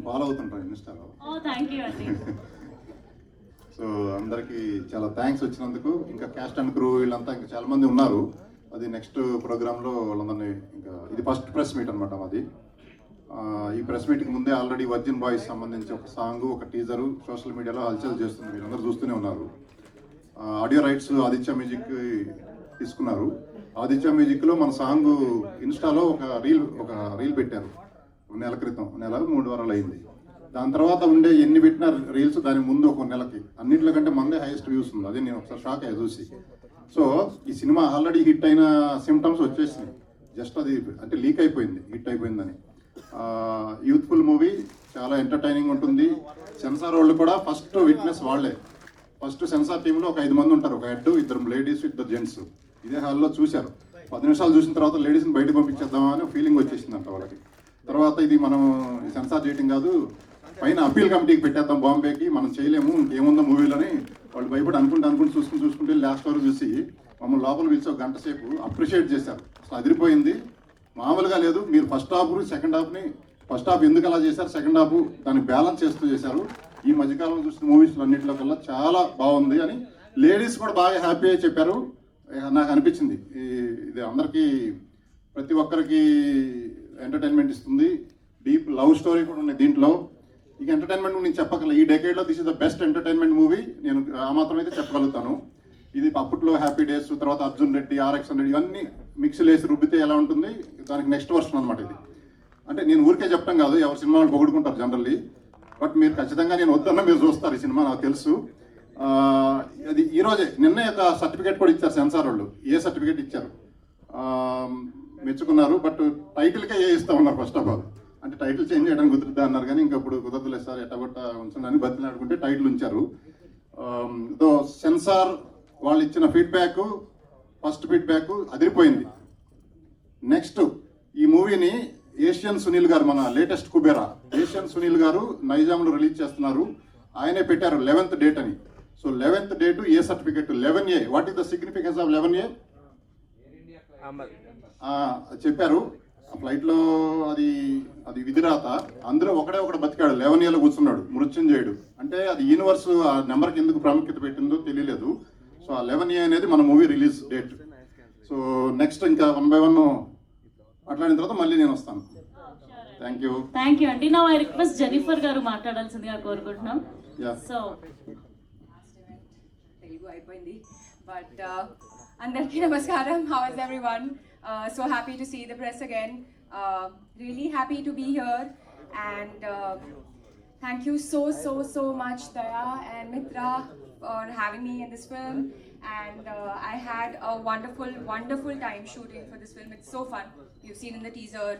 నేను ఫాలో అవుతుంటాను ఇన్స్టాలో. Thank you అండి. సో అందరికీ చాలా థ్యాంక్స్ వచ్చినందుకు. ఇంకా క్యాస్ట్ అండ్ క్రూ వీళ్ళంతా ఇంకా చాలా మంది ఉన్నారు. అది నెక్స్ట్ ప్రోగ్రాంలో వాళ్ళందరినీ ఇంకా ఇది ఫస్ట్ ప్రెస్ మీట్ అనమాట మాది. ఈ ప్రెస్ మీట్కి ముందే ఆల్రెడీ వర్జిన్ బాయ్స్ సంబంధించి ఒక సాంగ్, ఒక టీజరు సోషల్ మీడియాలో హల్చల్ చేస్తుంది, మీరు అందరూ చూస్తూనే ఉన్నారు. ఆడియో రైట్స్ ఆదిత్య మ్యూజిక్ తీసుకున్నారు. ఆదిత్య మ్యూజిక్లో మన సాంగ్ ఇన్స్టాలో ఒక రీల్ పెట్టారు నెల క్రితం, నెల 3 వారాలు అయింది. దాని తర్వాత ఉండే ఎన్ని పెట్టిన రీల్స్ దాని ముందు ఒక నెలకి అన్నింటిలో కంటే మందే హైయెస్ట్ వ్యూస్ ఉంది. అదే నేను ఒకసారి షాక్ అయ్యా చూసి. సో ఈ సినిమా ఆల్రెడీ హిట్ అయిన సిమ్టమ్స్ వచ్చేసినాయి, జస్ట్ అది అంటే లీక్ అయిపోయింది, హిట్ అయిపోయిందని. యూత్ఫుల్ మూవీ, చాలా ఎంటర్టైనింగ్ ఉంటుంది. సెన్సార్ వాళ్ళు కూడా ఫస్ట్ విట్నెస్ వాళ్ళే. ఫస్ట్ సెన్సార్ టీంలో ఒక 5 మంది ఉంటారు, ఒక హెడ్, 2 లేడీస్, 2 జెంట్స్. ఇదే హాల్లో చూశారు. 10 నిమిషాలు చూసిన తర్వాత లేడీస్ని బయటకు పంపించేద్దామా అని ఫీలింగ్ వచ్చేసిందంట వాళ్ళకి. తర్వాత ఇది మనం సెన్సార్ చేయటం కాదు, పైన అప్పీల్ కమిటీకి పెట్టేద్దాం బాంబేకి, మనం చేయలేము, ఇంకేముందో మూవీలని వాళ్ళు భయపడి అనుకుంటూ చూసుకుంటే లాస్ట్ వరకు చూసి మమ్మల్ని లోపల పిలిచి ఒక గంట సేపు అప్రిషియేట్ చేశారు. అసలు అదిరిపోయింది, మామూలుగా లేదు. మీరు ఫస్ట్ హాఫ్ సెకండ్ హాఫ్ని, ఫస్ట్ హాఫ్ ఎందుకు అలా చేశారు, సెకండ్ హాఫ్ దాన్ని బ్యాలెన్స్ చేస్తూ చేశారు. ఈ మధ్యకాలంలో చూసిన మూవీస్లో అన్నింటిలో కల్లా చాలా బాగుంది అని లేడీస్ కూడా బాగా హ్యాపీ అయి చెప్పారు. నాకు అనిపించింది ఇది అందరికీ, ప్రతి ఒక్కరికి ఎంటర్టైన్మెంట్ ఇస్తుంది. డీప్ లవ్ స్టోరీ కూడా ఉంది దీంట్లో. ఇక ఎంటర్టైన్మెంట్ నేను చెప్పగలను, ఈ డెకేడ్లో this is the best entertainment movie, నేను ఆ మాత్రం అయితే చెప్పగలుగుతాను. ఇది అప్పట్లో హ్యాపీ డేస్, తర్వాత అర్జున్ రెడ్డి, RX 100 ఇవన్నీ మిక్స్లు వేసి రుబ్బితే ఎలా ఉంటుంది, దానికి నెక్స్ట్ వర్షన్ అనమాట ఇది. అంటే నేను ఊరికే చెప్పడం కాదు, ఎవరి సినిమా వాళ్ళు పొగుడుకుంటారు జనరల్లీ, బట్ మీరు ఖచ్చితంగా నేను వద్దన్నా మీరు చూస్తారు ఈ సినిమా, నాకు తెలుసు. అది ఈరోజే నిన్నే ఒక సర్టిఫికేట్ కూడా ఇచ్చారు సెన్సార్ వాళ్ళు. ఏ సర్టిఫికేట్ ఇచ్చారు, మెచ్చుకున్నారు. బట్ టైటిల్కే ఇస్తా ఉన్నారు ఫస్ట్ ఆఫ్ ఆల్. అంటే టైటిల్ చేంజ్ చేయడానికి కుదురుద్దా అన్నారు, కానీ ఇంకా ఇప్పుడు కుదరదులేదు సార్, ఎట్టగొట్ట ఉంచండి బతిని ఆడుకుంటే టైటిల్ ఉంచారు. సెన్సార్ వాళ్ళు ఇచ్చిన ఫీడ్బ్యాక్, ఫస్ట్ ఫీడ్బ్యాక్ అదిరిపోయింది. నెక్స్ట్ ఈ మూవీని ఏషియన్ సునీల్ గారు, మన లేటెస్ట్ కుబేరా ఏషియన్ సునీల్ గారు నైజాంలో రిలీజ్ చేస్తున్నారు. ఆయనే పెట్టారు 11th డేట్ అని. So 11th date A certificate 11A. What is the significance of 11A చెప్పారు. ఆ ఫ్లైట్లో అది విధిరాత. అందరూ ఒకడు బతికాడు, 11Aలో కూర్చున్నాడు, మృత్యుంజయుడు. అంటే అది యూనివర్స్ ఆ నెంబర్కి ఎందుకు ప్రాముఖ్యత పెట్టిందో తెలియలేదు. సో ఆ 11A అనేది మన movie release date. So next ఇంకా 1 by 1 మాట్లాడిన తర్వాత మళ్ళీ నేను వస్తాను. థ్యాంక్ యూ అండి. నా రిక్వెస్ట్ జెనిఫర్ గారు మాట్లాడాల్సిందిగా కోరుకుంటున్నాం. సో తెలుగు అయిపోయింది, బట్ అందరికీ నమస్కారం. How is everyone? So happy to see the press again. Really happy to be here, and thank you so much Daya and Mitra for having me in this film. And I had a wonderful time shooting for this film. It's so fun. You've seen in the teaser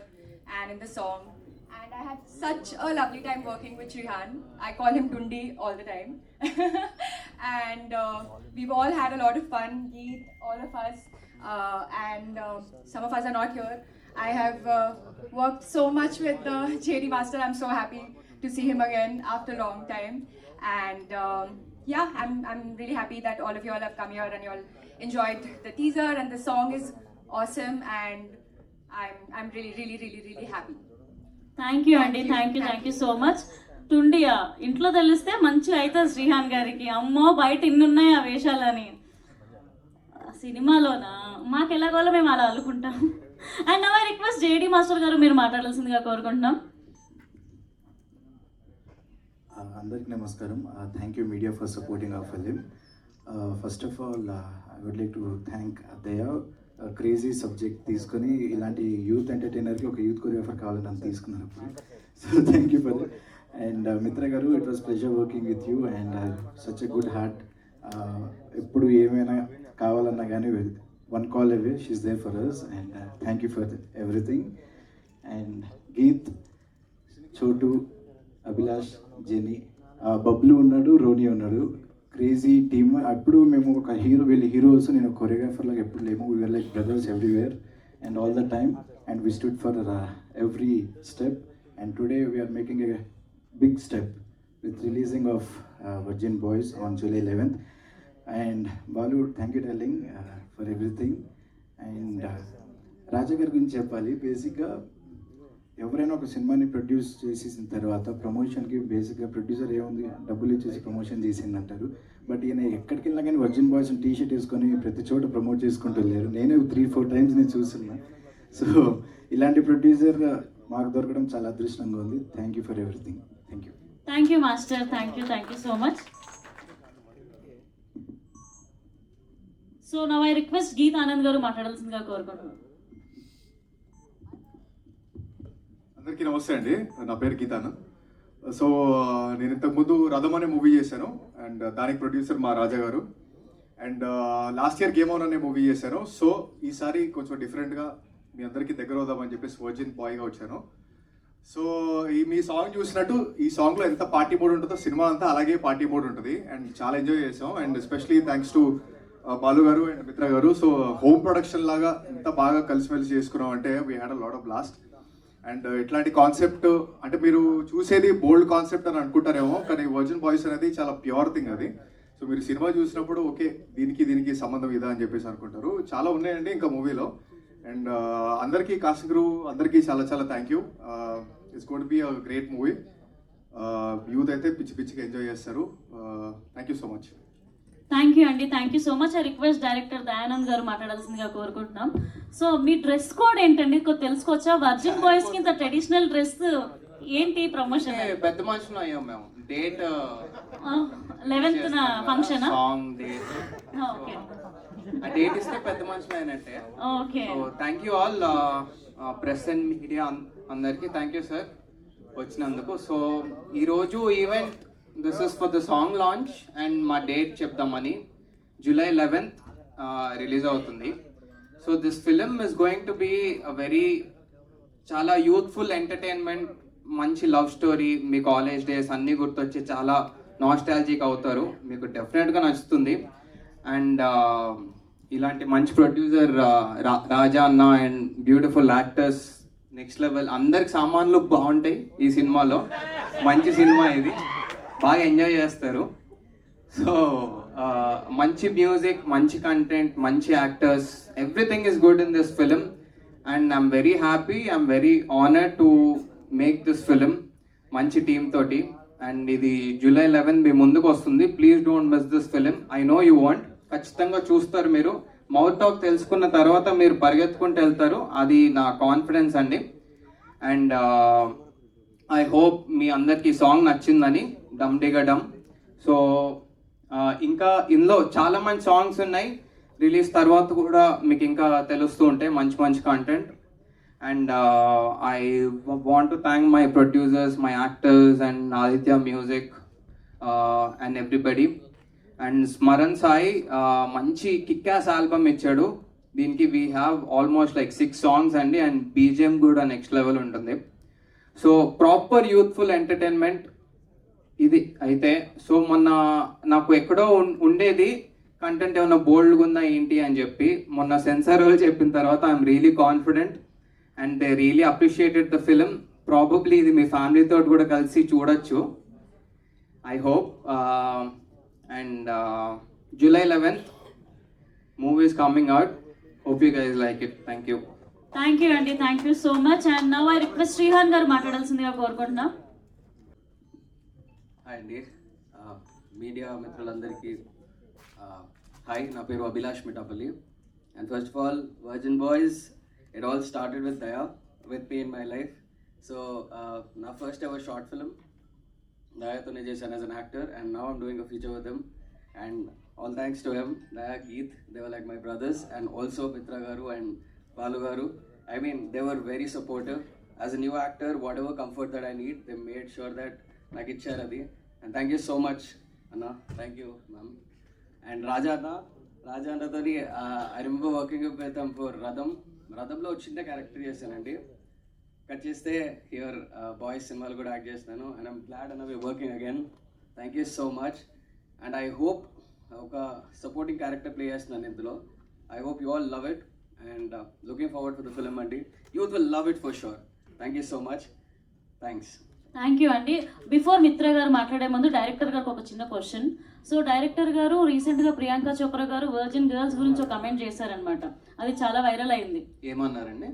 and in the song. And I had such a lovely time working with Rihan. I call him Tundi all the time. And we've all had a lot of fun, Geet, all of us. And some of us are not here. I have worked so much with JD Master. I'm so happy to see him again after a long time. And yeah, I'm really happy that all of you all have come here and you all enjoyed the teaser, and the song is awesome, and I'm really happy. Thank you అండి. Thank you so much. టుండియా ఇంట్లో తెలిస్తే మంచిగా అవుతుంది శ్రీహాన్ గారికి. అమ్మో బయట ఇన్ని ఉన్నాయి ఆ వేషాలని, సినిమాలోనా మాకు ఎలాగోలో మేము అలా అల్లుకుంటాం. అండ్ నా రిక్వెస్ట్ JD మాస్టర్ గారు మీరు మాట్లాడాల్సిందిగా కోరుకుంటున్నాం. అందరికీ నమస్కారం. Thank you media for supporting our film. First of all I would like to thank Addayya. Crazy subject తీసుకొని ఇలాంటి యూత్ ఎంటర్టైనర్కి ఒక యూత్ కొరియోగ్రాఫర్ కావాలని నన్ను తీసుకున్నారు. So thank you for that. And మిత్ర గారు, it was pleasure working with you and such a good heart. ఎప్పుడు ఏమైనా కావాలన్నా కానీ one call away, she's there for us, and thank you for everything. And Geet, Chotu, Abhilash, Jenny, Bablu unnadu, Roni unnadu, crazy team. Appudu memu oka hero, velli heroes, nenu choreographer laga eppudu lemu. We were like brothers everywhere and all the time, and we stood for every step. And today we are making a big step with releasing of Virgin Boys on July 11th. And Balu, thank you darling for everything. And Raja గారి గురించి చెప్పాలి. బేసిక్గా ఎవరైనా ఒక సినిమాని produce చేసేసిన తర్వాత ప్రమోషన్కి బేసిక్గా ప్రొడ్యూసర్ ఏముంది డబ్బులు ఇచ్చేసి ప్రమోషన్ చేసింది అంటారు. బట్ ఈయన ఎక్కడికి వెళ్ళినా కానీ వర్జిన్ బాయ్స్ టీ షర్ట్ వేసుకొని ప్రతి చోట ప్రమోట్ చేసుకుంటూ వెళ్ళారు. నేనే 3-4 టైమ్స్ నేను చూస్తున్నా. సో ఇలాంటి ప్రొడ్యూసర్ మాకు దొరకడం చాలా అదృష్టంగా ఉంది. Thank you for everything. Thank you. Thank you master, thank you so much. So నా ఐ రిక్వెస్ట్ గీత్ ఆనంద్ గారు మాట్లాడాల్సిందిగా కోరుకుంటున్నాను. అందరికీ నమస్తే అండి, నా పేరు గీతాను. సో నేను ఇంతకుముందు రథం అనే మూవీ చేశాను అండ్ దానికి ప్రొడ్యూసర్ మా రాజా గారు. And last year game on అనే మూవీ చేశాను. సో ఈసారి కొంచెం డిఫరెంట్గా మీ అందరికీ దగ్గర అవుదామని చెప్పేసి వర్జిన్ బాయ్గా వచ్చాను. సో మీ సాంగ్ చూసినట్టు ఈ సాంగ్లో ఎంత పార్టీ మోడ్ ఉంటుందో సినిమా అంతా అలాగే పార్టీ మోడ్ ఉంటుంది అండ్ చాలా ఎంజాయ్ చేసాం. And especially thanks to Balu గారు అండ్ మిత్ర గారు. సో హోమ్ ప్రొడక్షన్ లాగా ఎంత బాగా కలిసిమెలిసి చేసుకున్నాం అంటే we had a lot of blast. And ఇట్లాంటి కాన్సెప్ట్ అంటే మీరు చూసేది బోల్డ్ కాన్సెప్ట్ అని అనుకుంటారేమో, కానీ వర్జిన్ బాయ్స్ అనేది చాలా ప్యూర్ థింగ్ అది. సో మీరు సినిమా చూసినప్పుడు ఓకే దీనికి సంబంధం ఇదా అని చెప్పేసి అనుకుంటారు. చాలా ఉన్నాయండి ఇంకా మూవీలో. అండ్ అందరికీ కాస్ట్ క్రూ అందరికీ చాలా చాలా thank you. It's got be a great movie. Youth అయితే పిచ్చిగా ఎంజాయ్ చేస్తారు. Thank you so much. Thank you అండి, thank you so much. I request director Dayanand గారు మాట్లాడాల్సిందిగా కోరుకుంటున్నాం. సో మీ డ్రెస్ కోడ్ ఏంటండి, తెలుసుకోవచ్చా? వర్జిన్ బాయ్స్ కి ఇంత ట్రెడిషనల్ డ్రెస్ ఏంటి ప్రమోషన్? పెద్ద మనుషులు అయ్యాం మేము. Date 11th function song date okay, ఆ డేట్ ఇస్తే పెద్ద మనుషులు అయినట్టే. Okay. So thank you all press and media అందరికి థ్యాంక్ యూ సార్ వచ్చినందుకు. సో ఈరోజు event this is for the song launch and మా డేట్ చెప్దామని. July 11th రిలీజ్ అవుతుంది. So this film is going to be a very చాలా youthful entertainment, మంచి love story. మీ college days అన్నీ గుర్తొచ్చి చాలా నాస్టాలజిక్ అవుతారు. మీకు డెఫినెట్గా నచ్చుతుంది. అండ్ ఇలాంటి మంచి ప్రొడ్యూసర్ రాజా అన్న and beautiful actors next level. అందరికి సామాన్లు బాగుంటాయి ఈ సినిమాలో. మంచి సినిమా ఇది, బాగా ఎంజాయ్ చేస్తారు. సో మంచి మ్యూజిక్, మంచి కంటెంట్, మంచి actors, everything is good in this film. And I'm very happy, I'm very honoured to make this film మంచి టీమ్ తోటి. అండ్ ఇది July 11th మీ ముందుకు వస్తుంది. Please don't miss this film. I know you want, ఖచ్చితంగా చూస్తారు మీరు. Mouth talk తెలుసుకున్న తర్వాత మీరు పరిగెత్తుకుంటూ వెళ్తారు, అది నా కాన్ఫిడెన్స్ అండి. అండ్ ఐ హోప్ మీ అందరికి సాంగ్ నచ్చిందని, డమ్ డిగ డమ్. సో ఇంకా ఇందులో చాలా మంచి సాంగ్స్ ఉన్నాయి. రిలీజ్ తర్వాత కూడా మీకు ఇంకా తెలుస్తూ ఉంటాయి మంచి మంచి content. And I want to thank my producers, my actors and Aditya music and everybody. And Smaran Sai మంచి కిక్యాస్ ఆల్బమ్ ఇచ్చాడు. దీనికి we have almost like 6 songs అండి. అండ్ బీజిఎం కూడా నెక్స్ట్ లెవెల్ ఉంటుంది. సో ప్రాపర్ యూత్ఫుల్ ఎంటర్టైన్మెంట్ ఇది అయితే. సో మొన్న నాకు ఎక్కడో ఉండేది కంటెంట్ ఏమైనా బోల్డ్గా ఉందా ఏంటి అని చెప్పి, మొన్న సెన్సార్ వాళ్ళు చెప్పిన తర్వాత I'm really confident and they really appreciated the film. Probably ఇది మీ ఫ్యామిలీతో కూడా కలిసి చూడొచ్చు, I hope. And July 11th movie is coming out. Hope you guys like it. Thank you. Thank you అండి, thank you so much. And now I request Srihan గారు మాట్లాడాల్సిందిగా కోరుకుంటున్నాం. హాయ్ అండి, మీడియా మిత్రులందరికీ హాయ్. నా పేరు Abhilash Mithapalli. And first of all virgin boys, it all started with Daya, with me in my life. So నా first ever short film దయాతోనే చేశాను as an actor, and now I'm doing a feature with him. And all thanks to him, Daya, Geeth, they were like my brothers. And also Mitra గారు and Balu గారు, I mean, they were very supportive. As a new actor, whatever comfort that I need, they made sure that I get share adi. And thank you so much, Anna. Thank you, ma'am. And Raja Anna toni, I remember working with them for Radham. Radhamlo chinna character chesanandi. Cut cheste here boys cinemalu kuda act chestanu, and I'm glad Anna we're working again. Thank you so much. And I hope oka supporting character play chestunanu indulo. I hope you all love it. And looking forward for the film andi. Youth will love it for sure. Thank you so much. Thanks. Thank you అండి. Before మిత్ర గారు మాట్లాడే ముందు director గారికి ఒక చిన్న question. So director గారు రీసెంట్గా ప్రియాంక చోప్రా గారు వర్జిన్ గర్ల్స్ గురించి ఒక కమెంట్ చేశారనమాట, అది చాలా వైరల్ అయింది. ఏమన్నారండి?